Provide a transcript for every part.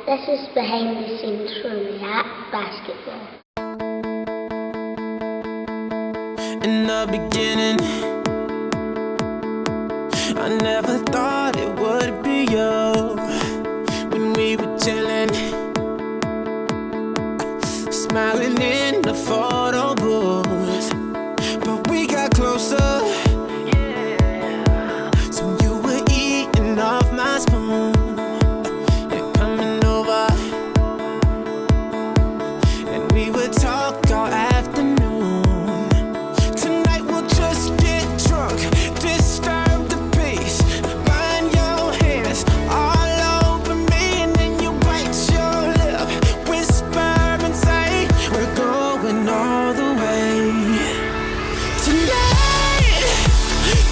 This is behind the scenes from React Basketball. In the beginning, I never thought it would be you. When we were chilling, smiling in the photo booth, but we got closer. So you were eating off my spoon, you're coming over, and we would talk all afternoon. Tonight we'll just get drunk, disturb the peace, find your hands all over me, and then you bite your lip, whisper and say we're going all the way. Tonight,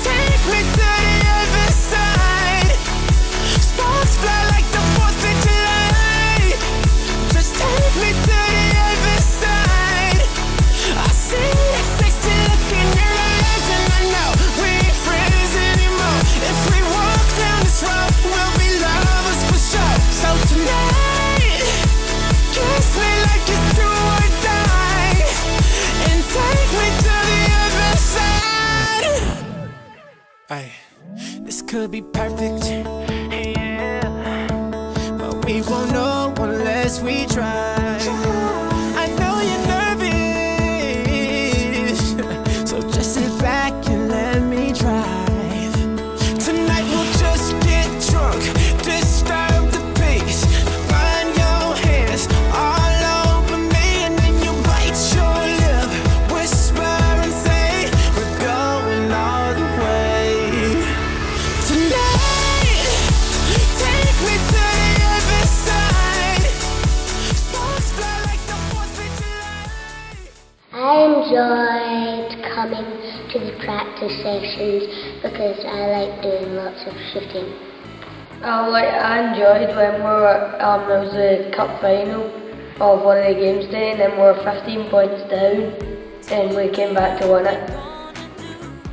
take me to the other side. Sparks fly like the 4th of July. Just take me to the other side. I see that sexy look in your eyes, and I know we ain't friends anymore. If we walk down this road, we'll be lovers for sure. So tonight, kiss me like it's do or die, and take me to the other side. Ay, this could be perfect, yeah, but we won't know unless we try. I know you're nervous, so just sit back and let me drive. Tonight we'll just get drunk, disturb the peace, find your hands all over me, and then you bite your lip, whisper and say we're going all the way. Tonight, take me to the other side. Sparks fly like the 4th of July. I enjoyed coming to the practice sessions because I like doing lots of shooting. I enjoyed when we were, it was the cup final of one of the games day, and then we were 15 points down and we came back to win it.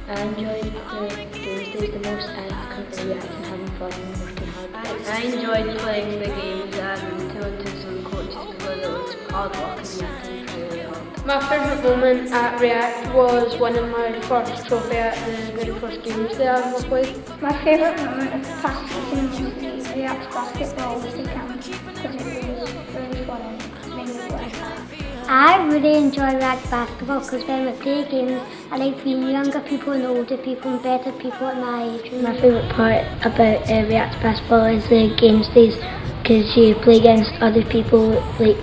I enjoyed the games days the most because we actually having fun and working hard. I enjoyed playing the games and talking to some coaches because it was hard work and we had to really hard. My favourite moment at React was winning my first trophy at the very first games that I ever played. My favourite moment of the past season was the React Basketball camp because it was really fun and made me work hard. I really enjoy React Basketball because when we play games, I like being younger people and older people and better people at my age. My favourite part about React Basketball is the games days because you play against other people like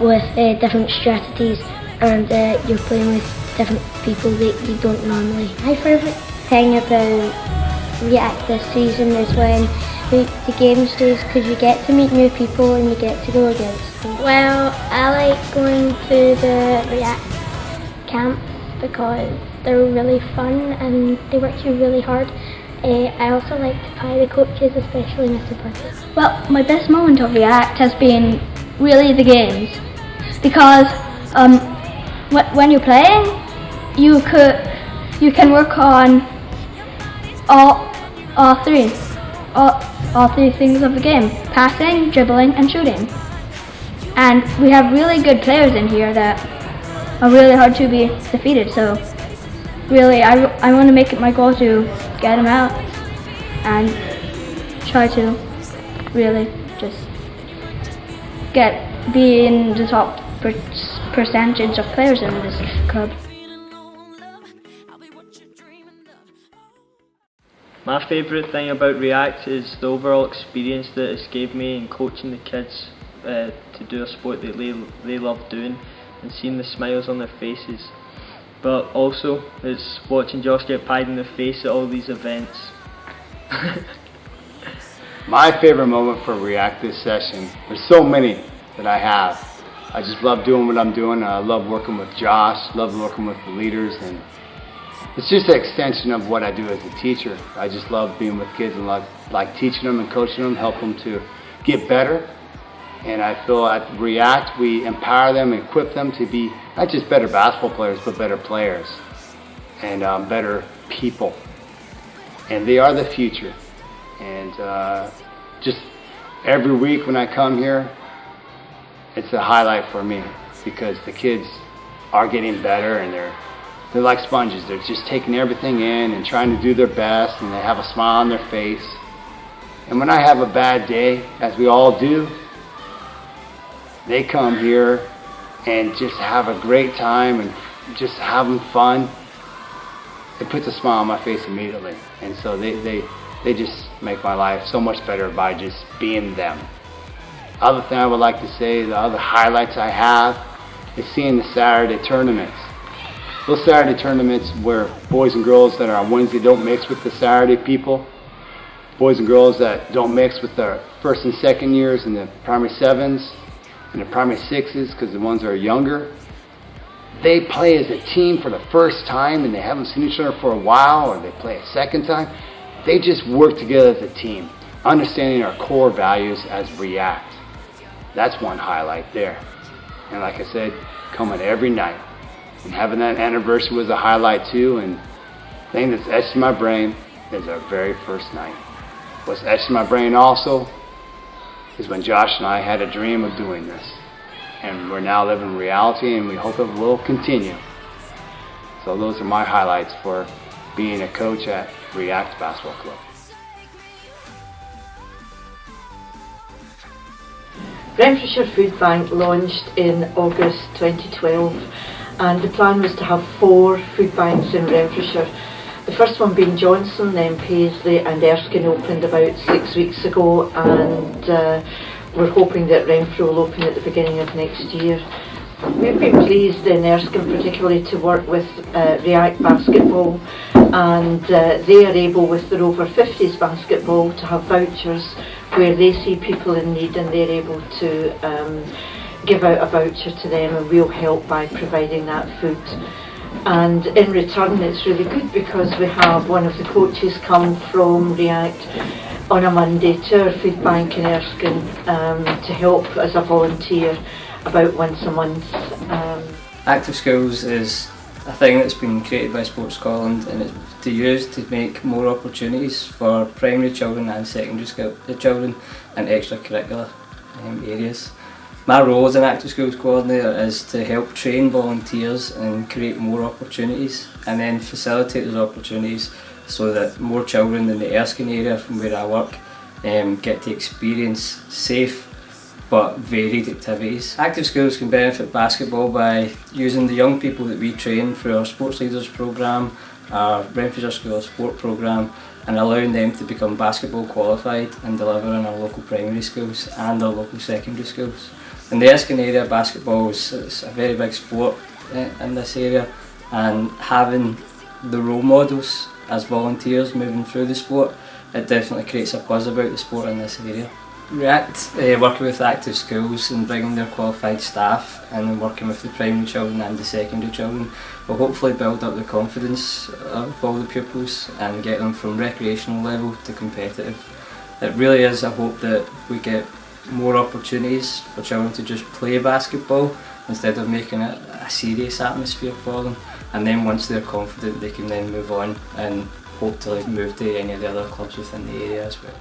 with different strategies, and you're playing with different people that you don't normally. My favourite thing about React this season is when the games days because you get to meet new people and you get to go against them. Well, I like going to the React camps because they're really fun and they work you really hard. I also like to pie the coaches, especially Mr. Parker. Well, my best moment of React has been really the games because when you're playing, you can work on all three things of the game: passing, dribbling, and shooting. And we have really good players in here that are really hard to be defeated. So really, I want to make it my goal to get them out and try to really just be in the top percentage of players in this club. My favourite thing about React is the overall experience that it's gave me in coaching the kids to do a sport that they love doing and seeing the smiles on their faces. But also it's watching Josh get pied in the face at all these events. My favourite moment for React this session, there's so many that I have. I just love doing what I'm doing. I love working with Josh, love working with the leaders, and it's just an extension of what I do as a teacher. I just love being with kids and like teaching them and coaching them, help them to get better. And I feel at React we empower them and equip them to be not just better basketball players, but better players and better people. And they are the future. And just every week when I come here, it's a highlight for me because the kids are getting better and they're like sponges. They're just taking everything in and trying to do their best, and they have a smile on their face. And when I have a bad day, as we all do, they come here and just have a great time and just having fun. It puts a smile on my face immediately. And so they just make my life so much better by just being them. Other thing I would like to say, the other highlights I have is seeing the Saturday tournaments. Those Saturday tournaments where boys and girls that are on Wednesday don't mix with the Saturday people. Boys and girls that don't mix with the first and second years and the primary sevens and the primary sixes, because the ones that are younger, they play as a team for the first time and they haven't seen each other for a while, or they play a second time. They just work together as a team, understanding our core values as React. That's one highlight there. And like I said, coming every night. And having that anniversary was a highlight too, and the thing that's etched in my brain is our very first night. What's etched in my brain also is when Josh and I had a dream of doing this. And we're now living reality, and we hope it will continue. So those are my highlights for being a coach at React Basketball Club. Renfrewshire Food Bank launched in August 2012, and the plan was to have 4 food banks in Renfrewshire. The first one being Johnson, then Paisley and Erskine opened about 6 weeks ago, and we're hoping that Renfrew will open at the beginning of next year. We've been pleased in Erskine particularly to work with React Basketball, and they are able with their over 50s basketball to have vouchers where they see people in need, and they're able to give out a voucher to them, and we'll help by providing that food. And in return it's really good because we have one of the coaches come from React on a Monday to our food bank in Erskine to help as a volunteer about once a month. Active Schools is a thing that's been created by Sports Scotland, and it's to use to make more opportunities for primary children and secondary school children and extracurricular areas. My role as an Active Schools coordinator is to help train volunteers and create more opportunities, and then facilitate those opportunities so that more children in the Erskine area from where I work get to experience safe but varied activities. Active Schools can benefit basketball by using the young people that we train through our Sports Leaders programme, our Renfrewshire School of Sport programme, and allowing them to become basketball qualified and deliver in our local primary schools and our local secondary schools. In the Erskine area, basketball is a very big sport in this area, and having the role models as volunteers moving through the sport, it definitely creates a buzz about the sport in this area. React, working with Active Schools and bringing their qualified staff and then working with the primary children and the secondary children, will hopefully build up the confidence of all the pupils and get them from recreational level to competitive. It really is a hope that we get more opportunities for children to just play basketball instead of making it a serious atmosphere for them, and then once they're confident they can then move on and hopefully move to any of the other clubs within the area as well.